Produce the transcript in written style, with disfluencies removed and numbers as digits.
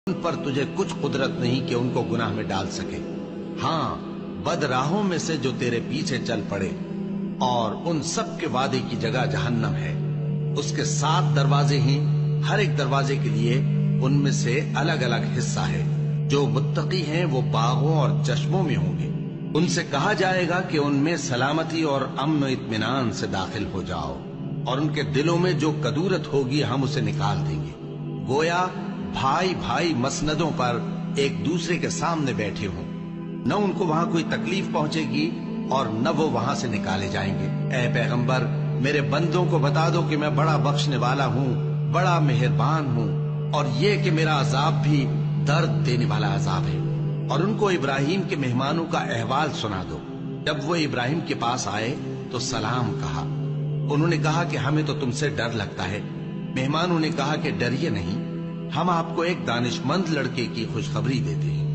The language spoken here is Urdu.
ان پر تجھے کچھ قدرت نہیں کہ ان کو گناہ میں ڈال سکے۔ ہاں، بد راہوں میں سے جو تیرے پیچھے چل پڑے، اور ان سب کے وعدے کی جگہ جہنم ہے۔ اس کے 7 دروازے ہیں، ہر ایک دروازے کے لیے ان میں سے الگ الگ حصہ ہے۔ جو متقی ہیں وہ باغوں اور چشموں میں ہوں گے۔ ان سے کہا جائے گا کہ ان میں سلامتی اور امن و اطمینان سے داخل ہو جاؤ، اور ان کے دلوں میں جو کدورت ہوگی ہم اسے نکال دیں گے، گویا بھائی بھائی مسندوں پر ایک دوسرے کے سامنے بیٹھے ہوں۔ نہ ان کو وہاں کوئی تکلیف پہنچے گی اور نہ وہ وہاں سے نکالے جائیں گے۔ اے پیغمبر، میرے بندوں کو بتا دو کہ میں بڑا بخشنے والا ہوں، بڑا مہربان ہوں، اور یہ کہ میرا عذاب بھی درد دینے والا عذاب ہے۔ اور ان کو ابراہیم کے مہمانوں کا احوال سنا دو۔ جب وہ ابراہیم کے پاس آئے تو سلام کہا۔ انہوں نے کہا کہ ہمیں تو تم سے ڈر لگتا ہے۔ مہمانوں نے کہا کہ ڈریے نہیں، ہم آپ کو ایک دانش مند لڑکے کی خوشخبری دیتے ہیں۔